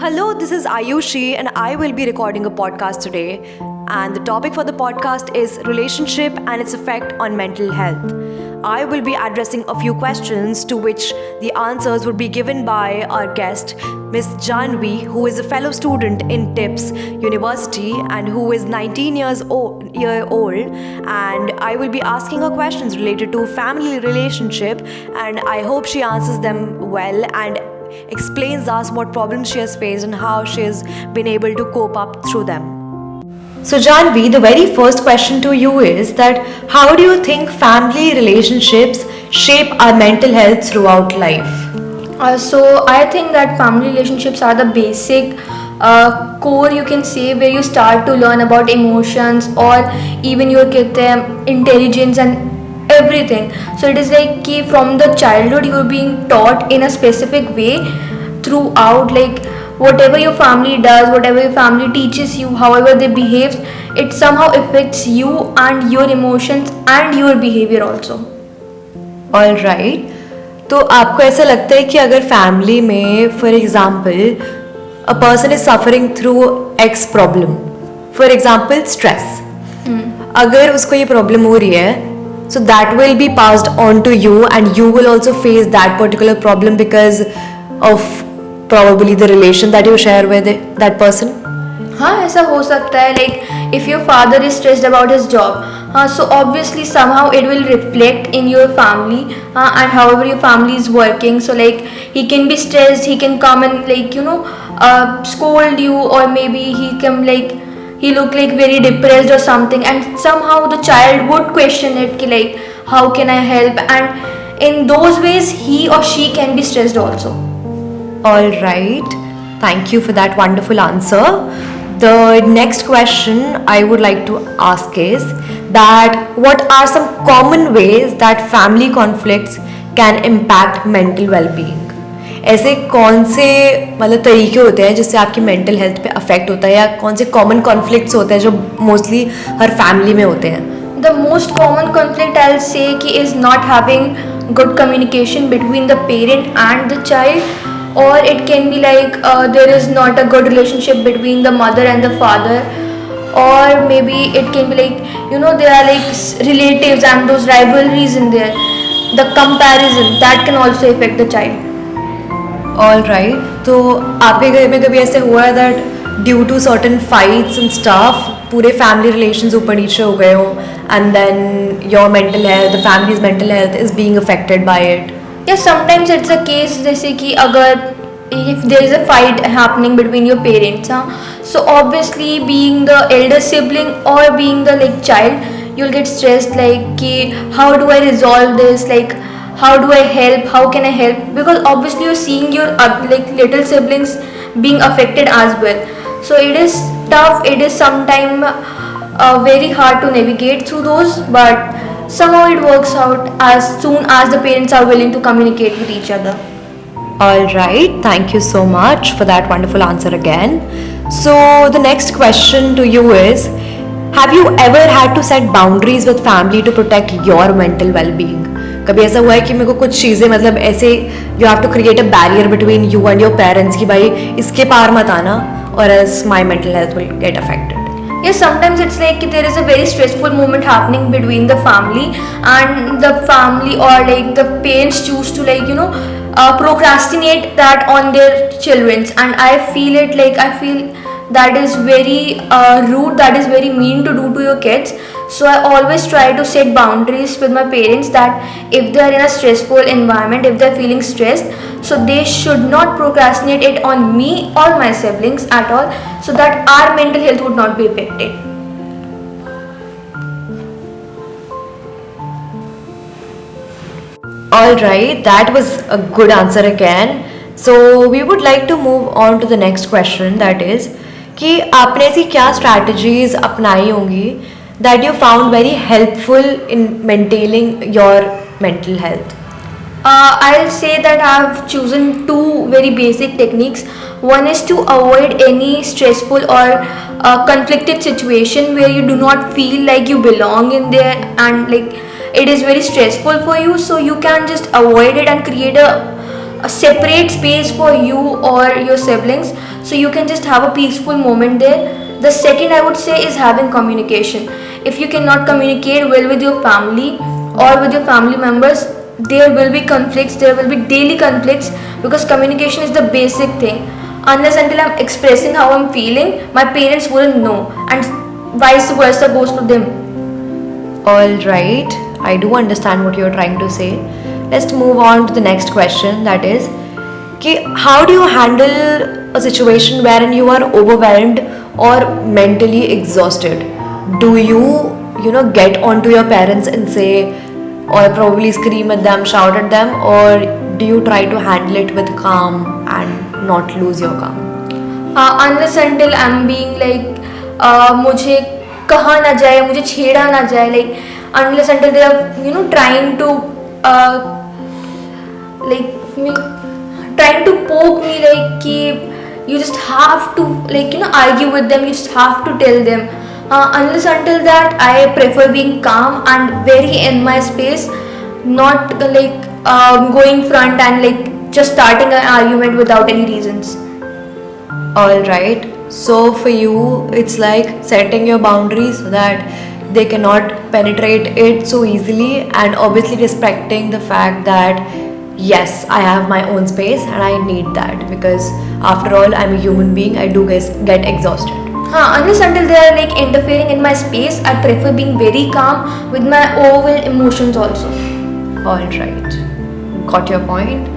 Hello, this is Ayushi, and I will be recording a podcast today. And the topic for the podcast is relationship and its effect on mental health. I will be addressing a few questions to which the answers would be given by our guest, Miss Janvi, who is a fellow student in TIPS University and who is 19 year old. And I will be asking her questions related to family relationship, and I hope she answers them well and explains us what problems she has faced and how she has been able to cope up through them. So Janvi, the very first question to you is that how do you think family relationships shape our mental health throughout life? So I think that family relationships are the basic core, you can say, where you start to learn about emotions or even your intelligence and everything. So it is like ki from the childhood you are being taught in a specific way throughout, like whatever your family does, whatever your family teaches you, however they behave, it somehow affects you and your emotions and your behavior also. All right, तो आपको ऐसा लगता है कि अगर family में for example a person is suffering through x problem, for example stress, अगर उसको ये प्रॉब्लम हो रही है, so that will be passed on to you and you will also face that particular problem because of probably the relation that you share with that person. हाँ, ऐसा हो सकता है. Like if your father is stressed about his job, so obviously somehow it will reflect in your family, and however your family is working. So like he can be stressed, he can come and scold you, or maybe he look like very depressed or something, and somehow the child would question it ki like how can I help, and in those ways he or she can be stressed also. All right, thank you for that wonderful answer. The next question I would like to ask is that what are some common ways that family conflicts can impact mental well-being? ऐसे कौन से मतलब तरीके होते हैं जिससे आपकी mental health पे अफेक्ट होता है, या कौन से कॉमन कॉन्फ्लिक्ट्स होते हैं जो मोस्टली हर फैमिली में होते हैं? The most common conflict I'll say ki is not having good communication between the parent and the child, or it can be like there is not a good relationship between the mother and the father, or maybe it can be like there are like relatives and those rivalries in there. The comparison that can also affect the child. All right, तो आपके घर में कभी ऐसे हुआ है that due to certain fights and stuff पूरे family relations ऊपर नीचे हो गए हो and then your mental health, the family's mental health is being affected by it? या समटाइम्स इट्स अ केस जैसे कि अगर if there is a fight happening between your parents, so obviously being the elder sibling or being the child, you'll get stressed like ki, how do I resolve this, like how do I help, how can I help, because obviously you're seeing your little siblings being affected as well. So it is tough, it is sometimes very hard to navigate through those, but somehow it works out as soon as the parents are willing to communicate with each other. All right, thank you so much for that wonderful answer again. So the next question to you is, have you ever had to set boundaries with family to protect your mental well-being? कभी ऐसा हुआ है कि मेरे को कुछ चीज़ें मतलब ऐसे you have to create a barrier between you and your parents कि भाई इसके पार मत आना और else my mental health will get affected? Yes, sometimes it's like there is a very stressful moment happening between the family, and the family or the parents choose to procrastinate that on their children, and I feel that is very rude, that is very mean to do to your kids. So I always try to set boundaries with my parents that if they are in a stressful environment, if they are feeling stressed, so they should not procrastinate it on me or my siblings at all, so that our mental health would not be affected. All right, that was a good answer again. So we would like to move on to the next question, that is कि आपने ऐसी क्या strategies अपनाई होंगी that you found very helpful in maintaining your mental health? I'll say that I've chosen two very basic techniques. One is to avoid any stressful or conflicted situation where you do not feel like you belong in there, and it is very stressful for you, so you can just avoid it and create a a separate space for you or your siblings, so you can just have a peaceful moment there. The second I would say is having communication. If you cannot communicate well with your family or with your family members, there will be conflicts, there will be daily conflicts, because communication is the basic thing. Unless until I'm expressing how I'm feeling, my parents wouldn't know, and vice versa goes to them. All right, I do understand what you're trying to say. Let's move on to the next question, that is, how do you handle a situation wherein you are overwhelmed or mentally exhausted? Do you get onto your parents and say, or probably scream at them, shout at them, or do you try to handle it with calm and not lose your calm? Unless until I'm being like, मुझे कहा ना जाए, मुझे छेड़ा ना जाए, like unless until they are trying to like me, trying to poke me, like कि you just have to argue with them, you just have to tell them. Unless until that, I prefer being calm and very in my space, not going front and just starting an argument without any reasons. Alright, so for you, it's like setting your boundaries so that they cannot penetrate it so easily, and obviously respecting the fact that yes, I have my own space and I need that, because after all, I'm a human being, I do get exhausted. Unless until they are interfering in my space, I prefer being very calm with my overall emotions also. Alright, got your point.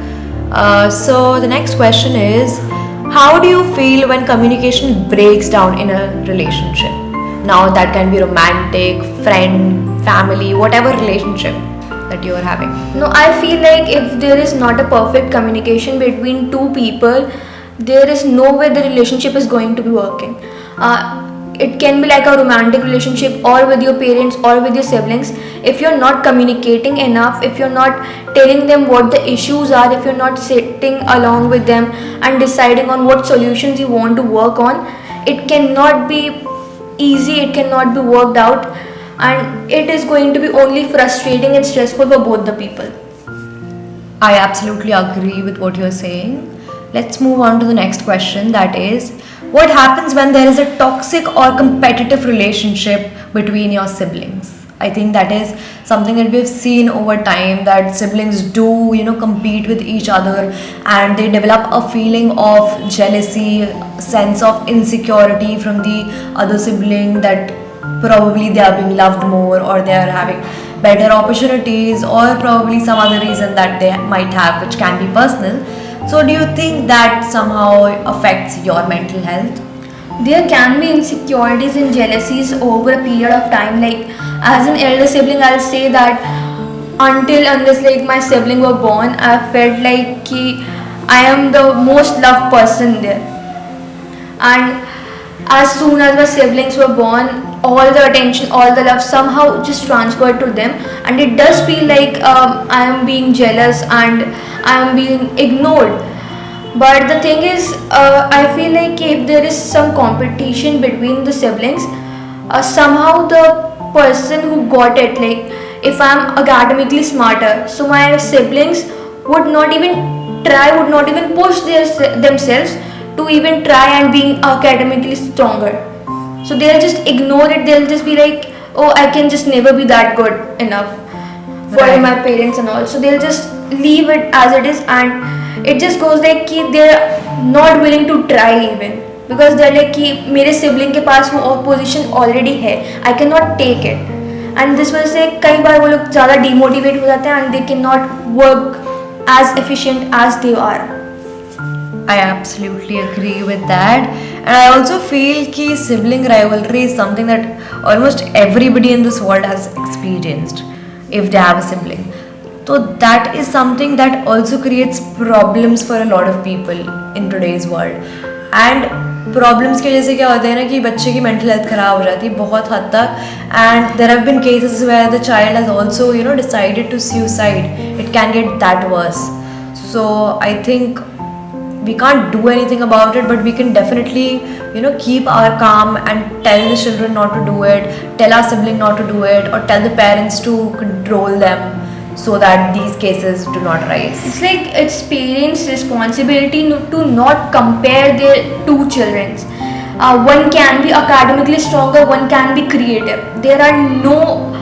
So the next question is, how do you feel when communication breaks down in a relationship? Now that can be romantic, friend, family, whatever relationship that you are having. No, I feel like if there is not a perfect communication between two people, there is no way the relationship is going to be working. It can be like a romantic relationship or with your parents or with your siblings. If you're not communicating enough, if you're not telling them what the issues are, if you're not sitting along with them and deciding on what solutions you want to work on, it cannot be easy, it cannot be worked out, and it is going to be only frustrating and stressful for both the people. I absolutely agree with what you're saying. Let's move on to the next question, that is, what happens when there is a toxic or competitive relationship between your siblings? I think that is something that we've seen over time, that siblings do compete with each other, and they develop a feeling of jealousy, sense of insecurity from the other sibling, that probably they are being loved more, or they are having better opportunities, or probably some other reason that they might have, which can be personal. So do you think that somehow affects your mental health? There can be insecurities and jealousies over a period of time. Like as an elder sibling, I'll say that unless my sibling were born, I felt like I am the most loved person there. And as soon as my siblings were born, all the attention, all the love somehow just transferred to them, and it does feel like I am being jealous and I am being ignored. But the thing is, I feel like if there is some competition between the siblings, somehow the person who got it, like if I'm academically smarter, so my siblings would not even try, would not even push themselves to even try and be academically stronger. So they'll just ignore it, they'll just be like, oh, I can just never be that good enough for Right. my parents and all. So they'll just leave it as it is, and it just goes like they're not willing to try even, because they're like कि मेरे sibling के पास वो position already है, I cannot take it. And this वजह से कई बार वो लोग ज़्यादा demotivate हो जाते हैं and they cannot work as efficient as they are. I absolutely agree with that, and I also feel that sibling rivalry is something that almost everybody in this world has experienced if they have a sibling. So that is something that also creates problems for a lot of people in today's world. And problems के जैसे क्या होते हैं ना कि बच्चे की mental health खराब हो जाती है बहुत हद तक, and there have been cases where the child has also decided to suicide. It can get that worse. So I think we can't do anything about it, but we can definitely keep our calm and tell the children not to do it, tell our sibling not to do it, or tell the parents to control them. so that these cases do not rise? It's like it's parents' responsibility to not compare their two children. One can be academically stronger, one can be creative. There are no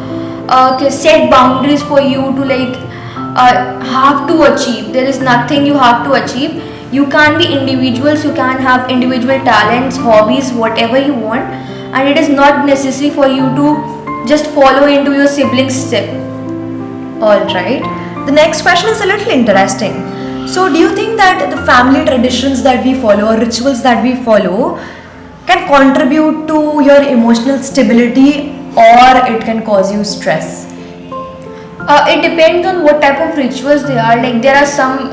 set boundaries for you to have to achieve. There is nothing you have to achieve. You can be individuals, you can have individual talents, hobbies, whatever you want, and it is not necessary for you to just follow into your siblings' step. Alright. The next question is a little interesting. So, do you think that the family traditions that we follow or rituals that we follow can contribute to your emotional stability or it can cause you stress? It depends on what type of rituals they are. Like there are some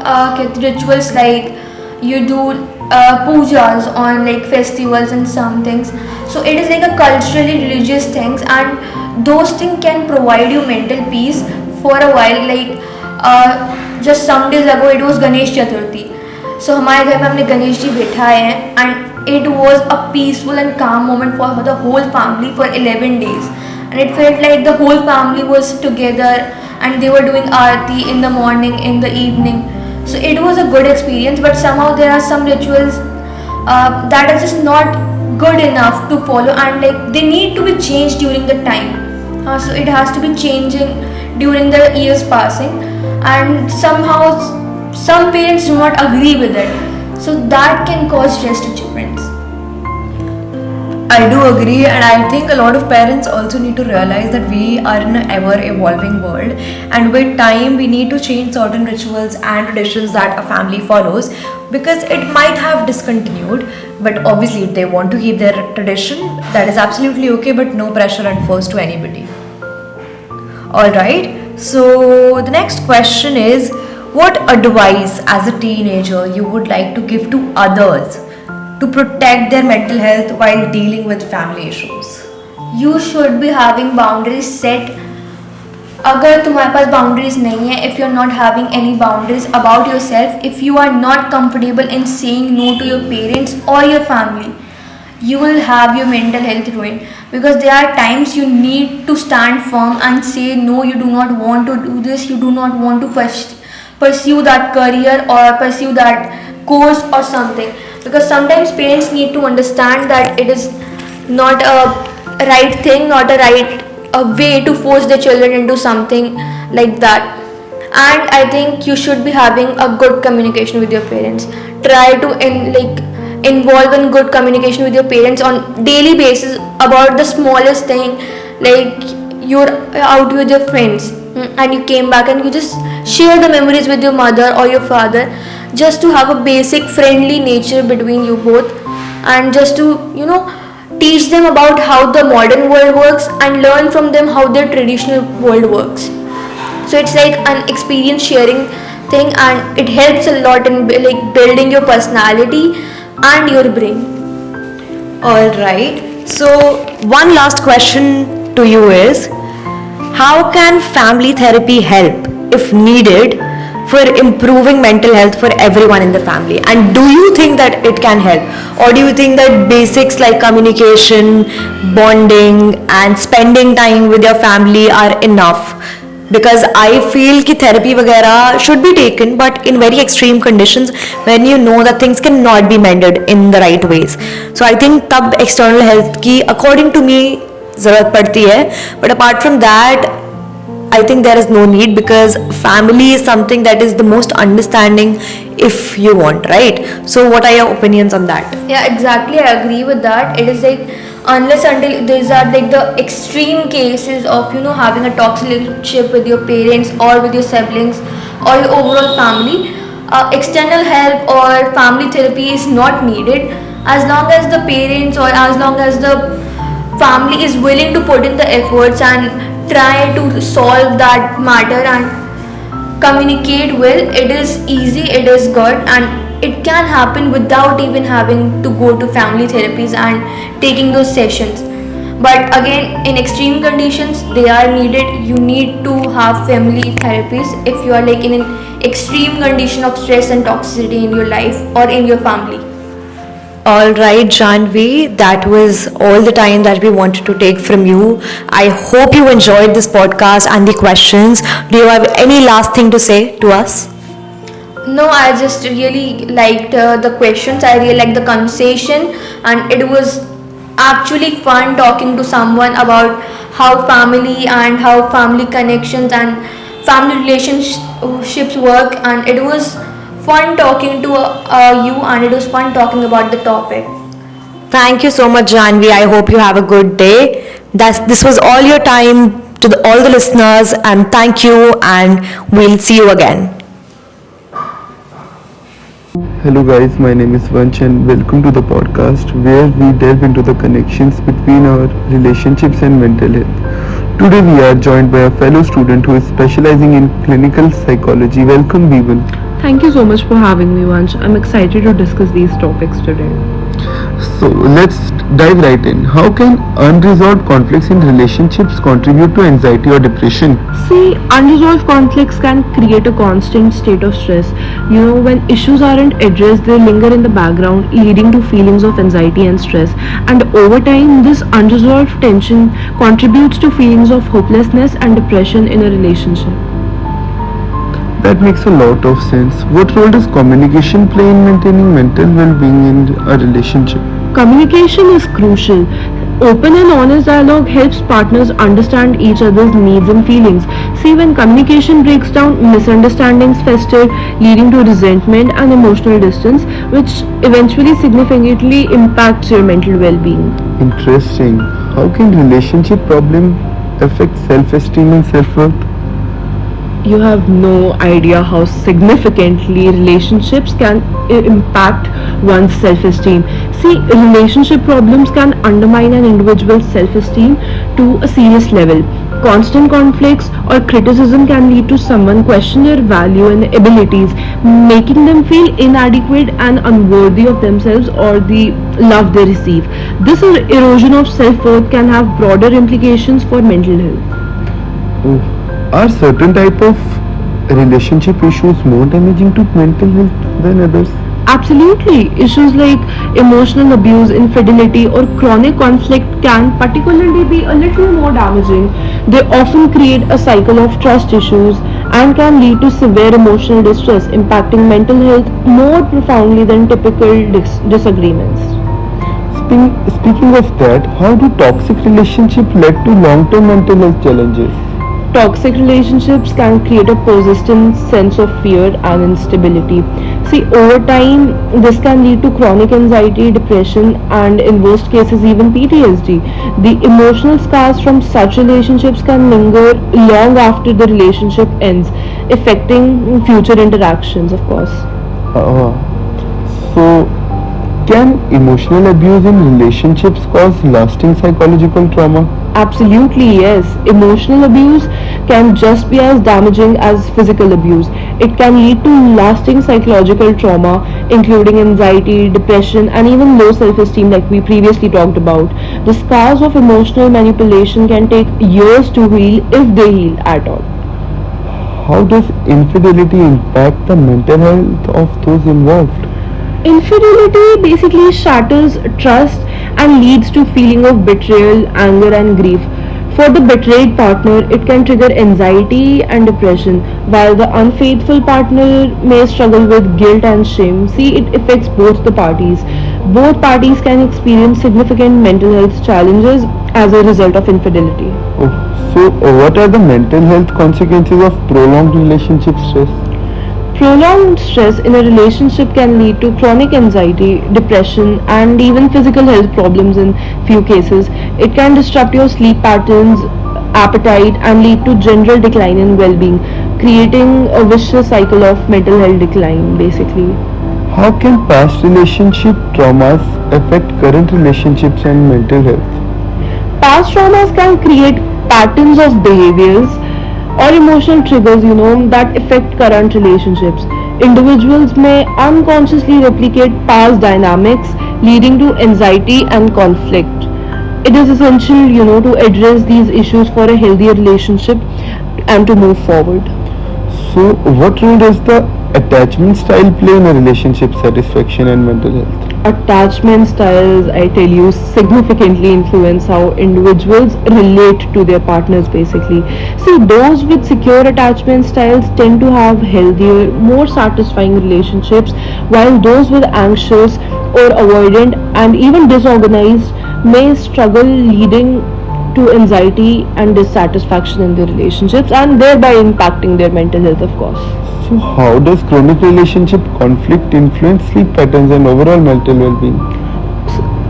rituals like you do pujas on like festivals and some things. So it is like a culturally religious things, and those things can provide you mental peace for a while. Like just some days ago it was Ganesh Chaturthi. So हमारे घर में हमने गणेश जी बिठाए हैं, and it was a peaceful and calm moment for the whole family for 11 days. And it felt like the whole family was together and they were doing aarti in the morning, in the evening. So it was a good experience, but somehow there are some rituals that are just not good enough to follow, and like they need to be changed during the time. So it has to be changing during the years passing, and somehow some parents do not agree with it. So that can cause stress to children. I do agree, and I think a lot of parents also need to realize that we are in an ever evolving world, and with time we need to change certain rituals and traditions that a family follows because it might have discontinued. But obviously, if they want to keep their tradition, that is absolutely okay, but no pressure and force to anybody. Alright, so the next question is, what advice as a teenager you would like to give to others to protect their mental health while dealing with family issues? You should be having boundaries set. अगर तुम्हारे पास boundaries नहीं है, if you're not having any boundaries about yourself, if you are not comfortable in saying no to your parents or your family, you will have your mental health ruined, because there are times you need to stand firm and say no, you do not want to do this, you do not want to pursue that career or pursue that course or something, because sometimes parents need to understand that it is not a right thing, not a right way to force their children into something like that. And I think you should be having a good communication with your parents. Try to involve in good communication with your parents on daily basis about the smallest thing, like you're out with your friends and you came back and you just share the memories with your mother or your father, just to have a basic friendly nature between you both, and just to teach them about how the modern world works and learn from them how their traditional world works. So it's like an experience sharing thing, and it helps a lot in building your personality and your brain. Alright, so one last question to you is, how can family therapy help, if needed, for improving mental health for everyone in the family? And do you think that it can help, or do you think that basics like communication, bonding and spending time with your family are enough? Because I feel कि therapy वगैरह should be taken, but in very extreme conditions, when you know that things cannot be mended in the right ways. So I think तब external health की according to me ज़रूरत पड़ती है. But apart from that, I think there is no need, because family is something that is the most understanding if you want, right? So what are your opinions on that? Yeah, exactly. I agree with that. It is like unless until these are like the extreme cases of having a toxic relationship with your parents or with your siblings or your overall family, external help or family therapy is not needed, as long as the parents or as long as the family is willing to put in the efforts and try to solve that matter and communicate well. It is easy, it is good, and it can happen without even having to go to family therapies and taking those sessions. But again, in extreme conditions they are needed. You need to have family therapies if you are in an extreme condition of stress and toxicity in your life or in your family. All right, Janvi, that was all the time that we wanted to take from you. I hope you enjoyed this podcast and the questions. Do you have any last thing to say to us? No, I just really liked the questions. I really liked the conversation, and it was actually fun talking to someone about how family and how family connections and family relationships work. And it was fun talking to you, and it was fun talking about the topic. Thank you so much, Janvi. I hope you have a good day. This was all your time to all the listeners, and thank you, and we'll see you again. Hello guys, my name is Vanch and welcome to the podcast where we delve into the connections between our relationships and mental health. Today we are joined by a fellow student who is specializing in clinical psychology. Welcome Vivan. Thank you so much for having me, Vanch. I'm excited to discuss these topics today. So let's dive right in. How can unresolved conflicts in relationships contribute to anxiety or depression? See, unresolved conflicts can create a constant state of stress. When issues aren't addressed, they linger in the background, leading to feelings of anxiety and stress. And over time, this unresolved tension contributes to feelings of hopelessness and depression in a relationship. That makes a lot of sense. What role does communication play in maintaining mental well-being in a relationship? Communication is crucial. Open and honest dialogue helps partners understand each other's needs and feelings. See, when communication breaks down, misunderstandings fester, leading to resentment and emotional distance, which eventually significantly impacts your mental well-being. Interesting. How can relationship problem affect self-esteem and self-worth? You have no idea how significantly relationships can impact one's self-esteem. See, relationship problems can undermine an individual's self-esteem to a serious level. Constant conflicts or criticism can lead to someone question their value and abilities, making them feel inadequate and unworthy of themselves or the love they receive. This erosion of self-worth can have broader implications for mental health. Oh. Are certain type of relationship issues more damaging to mental health than others? Absolutely. Issues like emotional abuse, infidelity, or chronic conflict can particularly be a little more damaging. They often create a cycle of trust issues and can lead to severe emotional distress, impacting mental health more profoundly than typical disagreements. Speaking of that, how do toxic relationships lead to long-term mental health challenges? Toxic relationships can create a persistent sense of fear and instability. See, over time, this can lead to chronic anxiety, depression, and in worst cases, even PTSD. The emotional scars from such relationships can linger long after the relationship ends, affecting future interactions, of course. So, can emotional abuse in relationships cause lasting psychological trauma? Absolutely, yes. Emotional abuse can just be as damaging as physical abuse. It can lead to lasting psychological trauma, including anxiety, depression, and even low self-esteem, like we previously talked about. The scars of emotional manipulation can take years to heal, if they heal at all. How does infidelity impact the mental health of those involved? Infidelity basically shatters trust and leads to feeling of betrayal, anger, and grief. For the betrayed partner, it can trigger anxiety and depression, while the unfaithful partner may struggle with guilt and shame. See, it affects both the parties. Both parties can experience significant mental health challenges as a result of infidelity. So, what are the mental health consequences of prolonged relationship stress? Prolonged stress in a relationship can lead to chronic anxiety, depression, and even physical health problems in few cases. It can disrupt your sleep patterns, appetite, and lead to general decline in well-being, creating a vicious cycle of mental health decline, basically. How can past relationship traumas affect current relationships and mental health? Past traumas can create patterns of behaviors or emotional triggers, that affect current relationships. Individuals may unconsciously replicate past dynamics, leading to anxiety and conflict. It is essential, to address these issues for a healthier relationship and to move forward. So, what role does the attachment style play in a relationship satisfaction and mental health? attachment styles, I tell you, significantly influence how individuals relate to their partners basically. See, those with secure attachment styles tend to have healthier, more satisfying relationships, while those with anxious or avoidant and even disorganized may struggle, leading to anxiety and dissatisfaction in their relationships and thereby impacting their mental health, of course. So, how does chronic relationship conflict influence sleep patterns and overall mental well-being?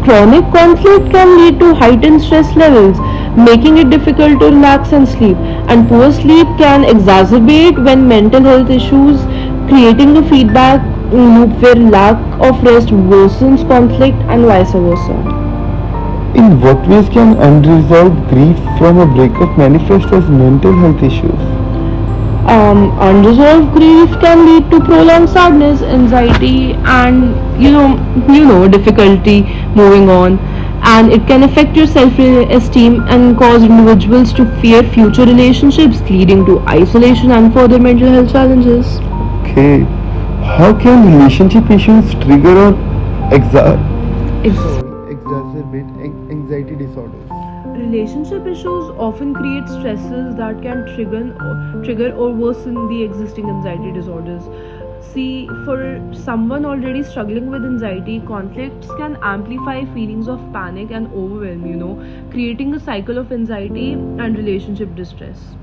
Chronic conflict can lead to heightened stress levels, making it difficult to relax and sleep. And poor sleep can exacerbate when mental health issues, creating a feedback loop where lack of rest worsens conflict and vice versa. In what ways can unresolved grief from a breakup manifest as mental health issues? Unresolved grief can lead to prolonged sadness, anxiety, and difficulty moving on. And it can affect your self-esteem and cause individuals to fear future relationships, leading to isolation and further mental health challenges. Okay. How can relationship issues trigger or exacerbate anxiety disorders? Relationship issues often create stresses that can trigger or worsen the existing anxiety disorders. See, for someone already struggling with anxiety, conflicts can amplify feelings of panic and overwhelm, creating a cycle of anxiety and relationship distress.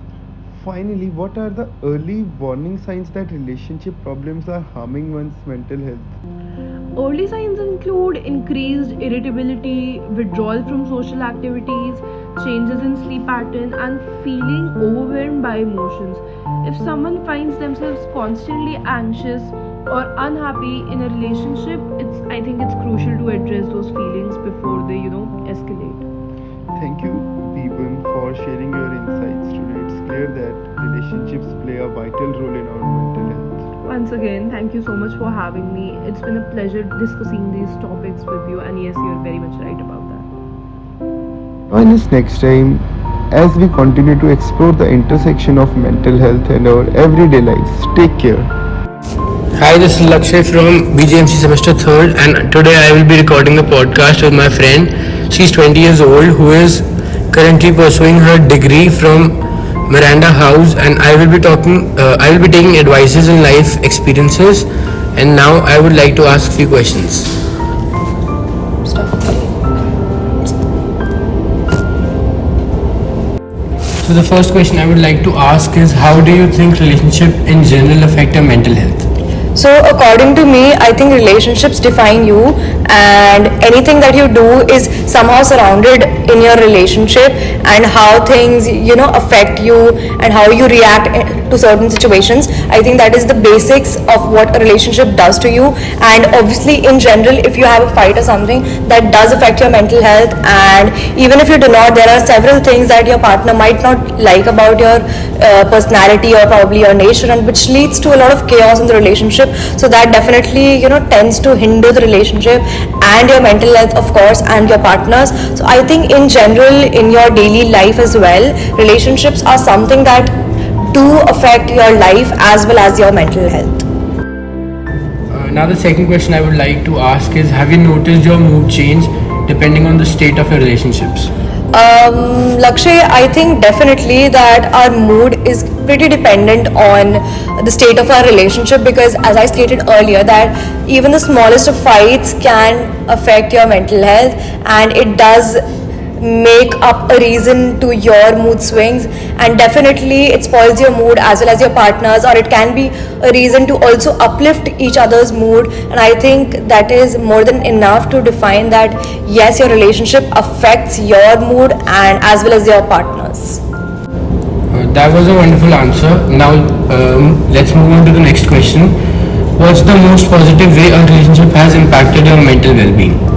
Finally, what are the early warning signs that relationship problems are harming one's mental health? Early signs include increased irritability, withdrawal from social activities, changes in sleep pattern, and feeling overwhelmed by emotions. If someone finds themselves constantly anxious or unhappy in a relationship, I think it's crucial to address those feelings before they, escalate. Thank you, Deepan, for sharing your insights today. It's clear that relationships play a vital role in our mental health. Once again, thank you so much for having me. It's been a pleasure discussing these topics with you, and yes, you're very much right about that. Join us next time as we continue to explore the intersection of mental health and our everyday lives. Take care. Hi, this is Lakshay from BGMC Semester 3rd, and today I will be recording a podcast with my friend. She's 20 years old, who is currently pursuing her degree from Miranda House, and I will be taking advices in life experiences. And now I would like to ask few questions. So the first question I would like to ask is, how do you think relationship in general affect your mental health? So according to me, I think relationships define you, and anything that you do is somehow surrounded in your relationship, and how things affect you and how you react to certain situations. I think that is the basics of what a relationship does to you. And obviously in general, if you have a fight or something, that does affect your mental health. And even if you do not, there are several things that your partner might not like about your personality or probably your nature, and which leads to a lot of chaos in the relationship. So that definitely tends to hinder the relationship and your mental health, of course, and your partners. So I think in general, in your daily life as well, relationships are something that do affect your life as well as your mental health. Now the second question I would like to ask is, have you noticed your mood change depending on the state of your relationships? Lakshay, I think definitely that our mood is pretty dependent on the state of our relationship, because as I stated earlier, that even the smallest of fights can affect your mental health, and it does make up a reason to your mood swings, and definitely it spoils your mood as well as your partner's, or it can be a reason to also uplift each other's mood. And I think that is more than enough to define that yes, your relationship affects your mood and as well as your partner's. That was a wonderful answer. Now let's move on to the next question. What's the most positive way a relationship has impacted your mental well-being?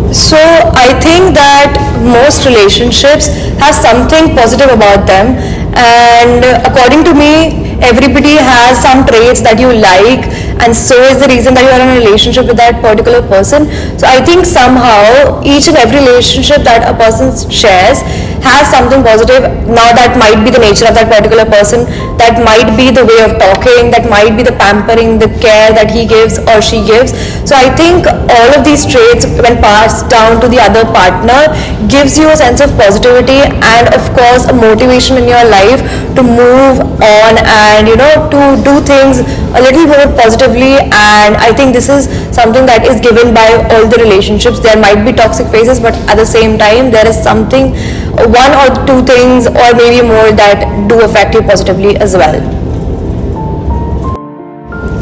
So I think that most relationships have something positive about them, and according to me, everybody has some traits that you like, and so is the reason that you are in a relationship with that particular person. So I think somehow each and every relationship that a person shares has something positive. Now that might be the nature of that particular person, that might be the way of talking, that might be the pampering, the care that he gives or she gives. So I think all of these traits, when passed down to the other partner, gives you a sense of positivity and of course a motivation in your life to move on and to do things a little more positively. And I think this is something that is given by all the relationships. There might be toxic phases, but at the same time there is something, one or two things or maybe more, that do affect you positively as well.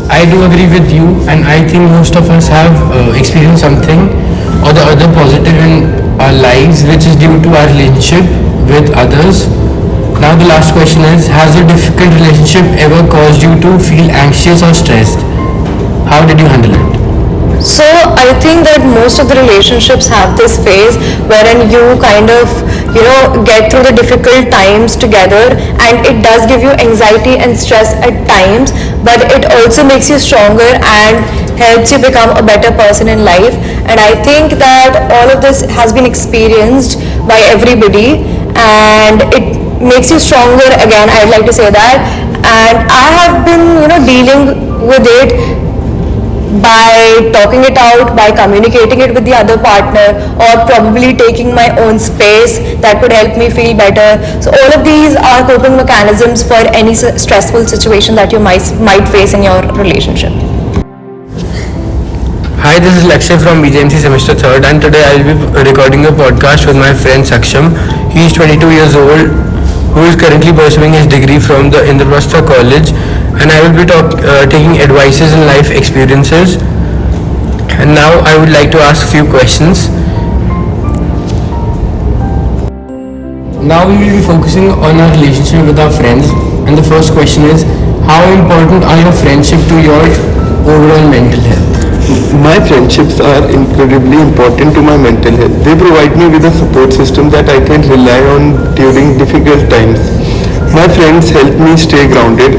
I do agree with you, and I think most of us have experienced something or the other positive in our lives which is due to our relationship with others. Now the last question is, has a difficult relationship ever caused you to feel anxious or stressed? How did you handle it? So I think that most of the relationships have this phase wherein you kind of get through the difficult times together, and it does give you anxiety and stress at times, but it also makes you stronger and helps you become a better person in life. And I think that all of this has been experienced by everybody and it makes you stronger. Again, I'd like to say that, and I have been dealing with it by talking it out, by communicating it with the other partner, or probably taking my own space that could help me feel better. So all of these are coping mechanisms for any stressful situation that you might face in your relationship. Hi, this is Lakshay from BJMC Semester 3rd, and today I will be recording a podcast with my friend Saksham. He is 22 years old, who is currently pursuing his degree from the Indraprastha College, and I will be taking advices and life experiences. And now I would like to ask a few questions. Now we will be focusing on our relationship with our friends, and the first question is, how important are your friendship to your overall mental health? My friendships are incredibly important to my mental health. They provide me with a support system that I can rely on during difficult times. My friends help me stay grounded,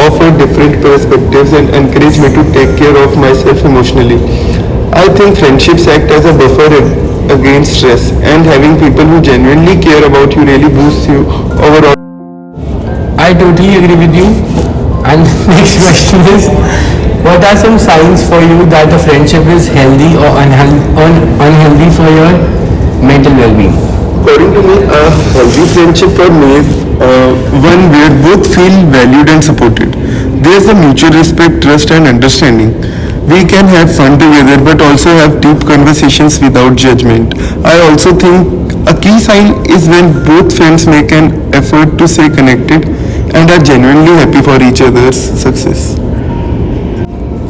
offer different perspectives and encourage me to take care of myself emotionally. I think friendships act as a buffer against stress, and having people who genuinely care about you really boosts you overall. I totally agree with you. And the next question is, what are some signs for you that a friendship is healthy or unhealthy for your mental well-being? According to me, a healthy friendship for me is one where both feel valued and supported. There's a mutual respect, trust and understanding. We can have fun together but also have deep conversations without judgment. I also think a key sign is when both friends make an effort to stay connected and are genuinely happy for each other's success.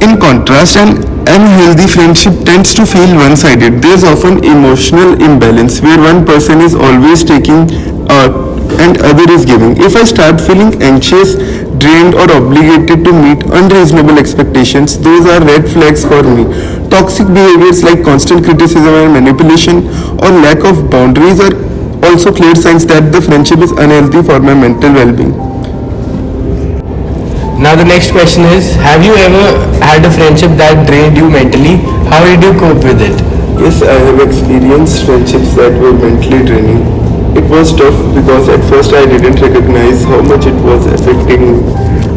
In contrast, an unhealthy friendship tends to feel one-sided. There's often emotional imbalance where one person is always taking and other is giving. If I start feeling anxious, drained or obligated to meet unreasonable expectations, those are red flags for me. Toxic behaviors like constant criticism and manipulation or lack of boundaries are also clear signs that the friendship is unhealthy for my mental well-being. Now the next question is, have you ever had a friendship that drained you mentally? How did you cope with it? Yes, I have experienced friendships that were mentally draining. It was tough because at first I didn't recognize how much it was affecting me.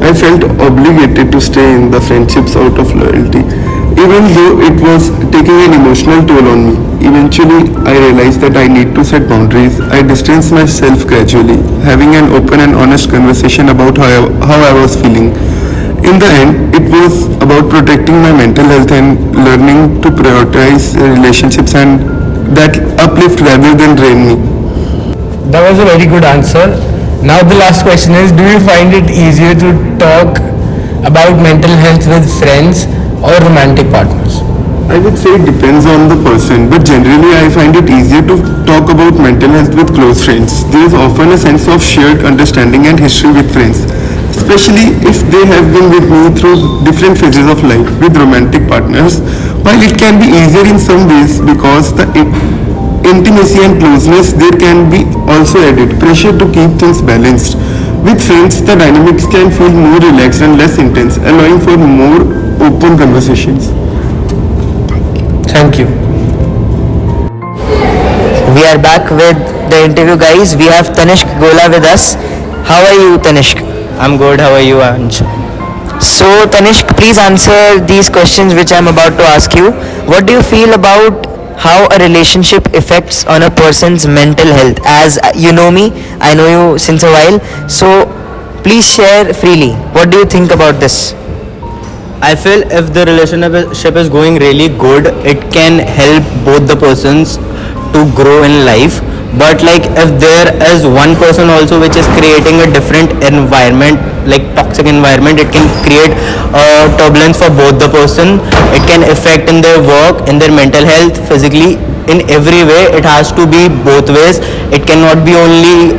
I felt obligated to stay in the friendships out of loyalty, even though it was taking an emotional toll on me. Eventually, I realized that I need to set boundaries. I distanced myself gradually, having an open and honest conversation about how I was feeling. In the end, it was about protecting my mental health and learning to prioritize relationships and that uplift rather than drain me. That was a very good answer. Now the last question is, do you find it easier to talk about mental health with friends or romantic partners? I would say it depends on the person, but generally I find it easier to talk about mental health with close friends. There is often a sense of shared understanding and history with friends, especially if they have been with me through different phases of life. With romantic partners, while it can be easier in some ways because the intimacy and closeness, there can be also added pressure to keep things balanced. With friends, the dynamics can feel more relaxed and less intense, allowing for more open conversations. Thank you. We are back with the interview, guys. We have Tanishq Gola with us. How are you, Tanishq? I'm good. How are you, Anj? So, Tanishq, please answer these questions which I'm about to ask you. What do you feel about how a relationship affects on a person's mental health? As you know me, I know you since a while. So, please share freely. What do you think about this? I feel if the relationship is going really good, it can help both the persons to grow in life. But like if there is one person also which is creating a different environment, like toxic environment, it can create turbulence for both the person. It can affect in their work, in their mental health, physically, in every way. It has to be both ways. It cannot be only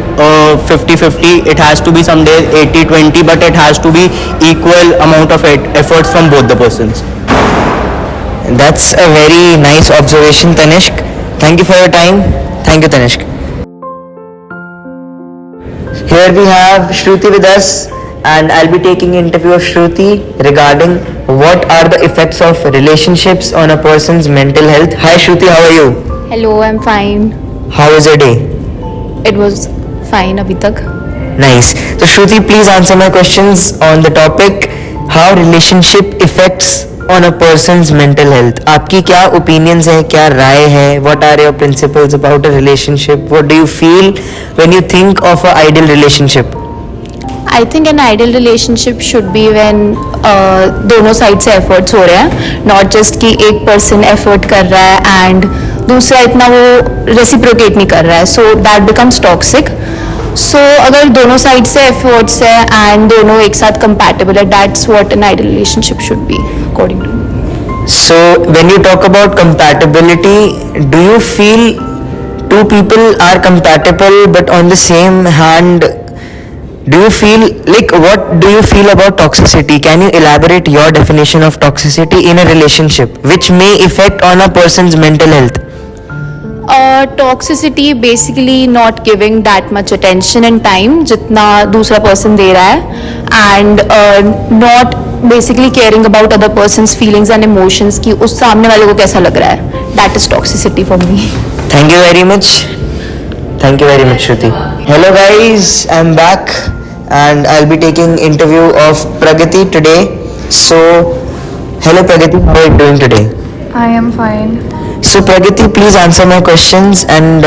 50-50. It has to be some days 80-20, but it has to be equal amount of efforts from both the persons. That's a very nice observation, Tanishq. Thank you for your time. Thank you, Tanishq. Here we have Shruti with us, and I'll be taking interview of Shruti regarding what are the effects of relationships on a person's mental health. Hi Shruti, how are you? Hello, I'm fine. How was your day? It was fine abhi tak. Nice. So Shruti, please answer my questions on the topic how relationship affects on a person's mental health. आपकी क्या opinions हैं, क्या राय है? What are your principles about a relationship? What do you feel when you think of an ideal relationship? I think an ideal relationship should be when दोनों side से efforts हो रहे हैं, not just कि एक person effort कर रहा है and दूसरा इतना वो reciprocate नहीं कर रहा है, so that becomes toxic. So अगर दोनों साइड से efforts है and दोनों एक साथ compatible है, that's what an ideal relationship should be according to me. So when you talk about compatibility, do you feel two people are compatible, but on the same hand, do you feel like, what do you feel about toxicity? Can you elaborate your definition of toxicity in a relationship which may affect on a person's mental health? Toxicity basically not giving that much attention and time जितना दूसरा person दे रहा है, and not basically caring about other person's feelings and emotions कि उस सामने वाले को कैसा लग रहा है. That is toxicity for me. Thank you very much. Thank you very much, Shruti. Hello guys, I'm back and I'll be taking interview of Pragati today. So, hello Pragati, how are you doing today? I am fine. So Pragati, please answer my questions and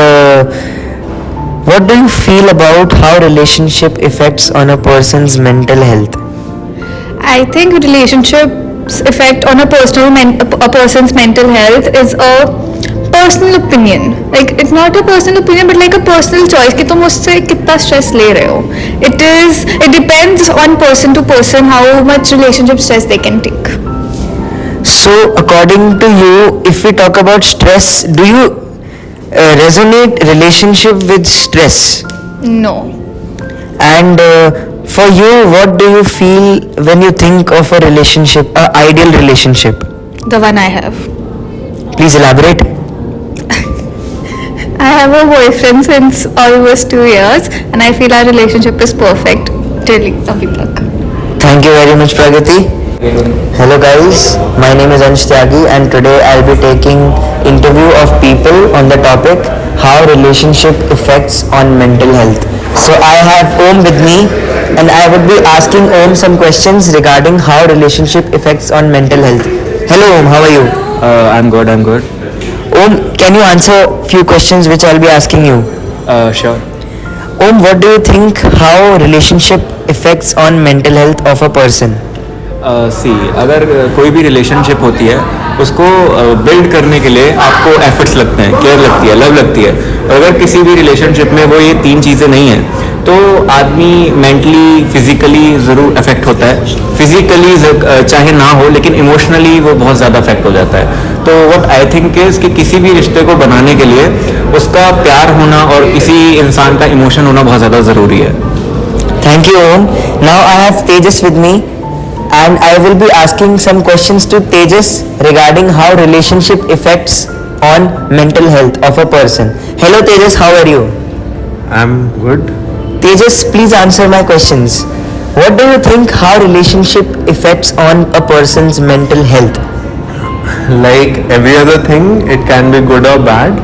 what do you feel about how relationship affects on a person's mental health? I think relationships effect on a person's mental health is a personal opinion. Like it's not a personal opinion, but like a personal choice कि तुम उससे कितना stress ले रहे हो. It depends on person to person how much relationship stress they can take. So according to you, if we talk about stress, do you resonate relationship with stress? No. And for you, what do you feel when you think of a relationship, an ideal relationship? The one I have. Please elaborate. I have a boyfriend since almost 2 years and I feel our relationship is perfect till abhi tak. Thank you very much, Pragati. Hello guys, my name is Ansh Tyagi and today I'll be taking interview of people on the topic how relationship affects on mental health. So I have Om with me and I would be asking Om some questions regarding how relationship affects on mental health. Hello Om, how are you? I'm good. Om, can you answer few questions which I'll be asking you? Sure. Om, what do you think how relationship affects on mental health of a person? अगर कोई भी relationship होती है उसको build करने के लिए आपको एफर्ट्स लगते हैं, केयर लगती है, लव लगती है. और अगर किसी भी रिलेशनशिप में वो ये तीन चीज़ें नहीं हैं तो आदमी मेंटली फिजिकली ज़रूर अफेक्ट होता है. फिजिकली चाहे ना हो लेकिन इमोशनली वो बहुत ज़्यादा अफेक्ट हो जाता है. तो व्हाट आई थिंक इज़ कि किसी भी रिश्ते को बनाने के लिए उसका प्यार होना और किसी इंसान का इमोशन होना बहुत ज़्यादा ज़रूरी है. Thank you Om. Now I have Tejas with me and I will be asking some questions to Tejas regarding how relationship affects on mental health of a person. Hello Tejas, how are you? I'm good. Tejas, please answer my questions. What do you think how relationship affects on a person's mental health? Like every other thing, it can be good or bad.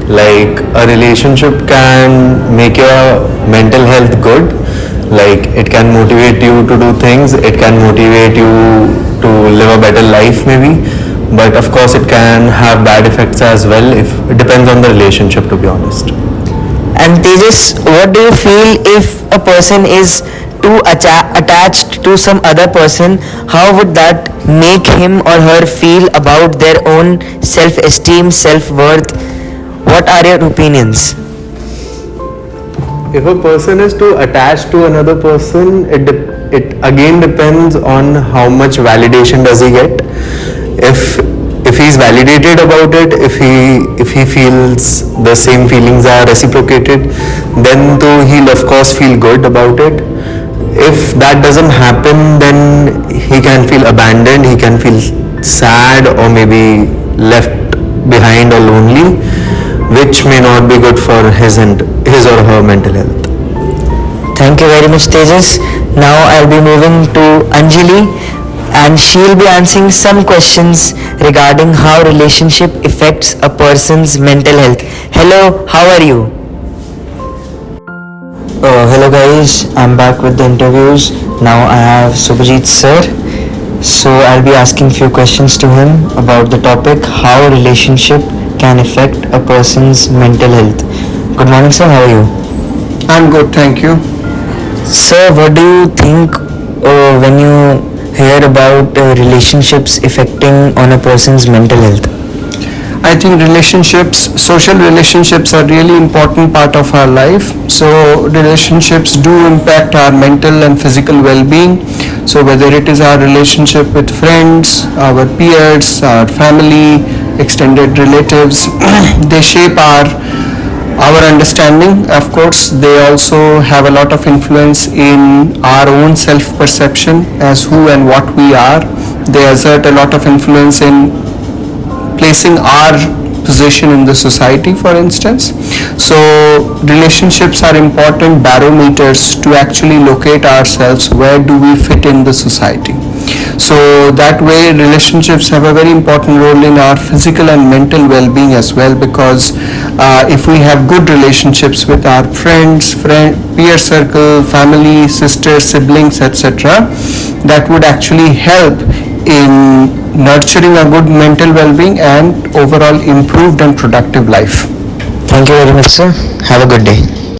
Like a relationship can make your mental health good. Like it can motivate you to do things. It can motivate you to live a better life maybe. But of course it can have bad effects as well. If it depends on the relationship, to be honest. And Tejas, what do you feel if a person is too attached to some other person? How would that make him or her feel about their own self-esteem, self-worth? What are your opinions? If a person is too attached to another person, it again depends on how much validation does he get. If he's validated about it, if he feels the same feelings are reciprocated, then though he'll of course feel good about it. If that doesn't happen, then he can feel abandoned, he can feel sad or maybe left behind or lonely, which may not be good for his or her mental health. Thank you very much, Tejas. Now I'll be moving to Anjali, and she'll be answering some questions regarding how relationship affects a person's mental health. Hello, how are you? Hello guys, I'm back with the interviews. Now I have Subhajit sir. So I'll be asking few questions to him about the topic how relationship can affect a person's mental health. Good morning sir, how are you? I'm good, thank you. Sir, what do you think when you hear about relationships affecting on a person's mental health? I think social relationships are really important part of our life. So relationships do impact our mental and physical well-being. So whether it is our relationship with friends, our peers, our family, extended relatives, they shape our understanding. Of course, they also have a lot of influence in our own self-perception as who and what we are. They exert a lot of influence in placing our position in the society, for instance. So relationships are important barometers to actually locate ourselves, where do we fit in the society. So that way relationships have a very important role in our physical and mental well-being as well, because if we have good relationships with our friends, peer circle, family, sisters, siblings, etc., that would actually help in nurturing a good mental well-being and overall improved and productive life. Thank you very much sir. Have a good day.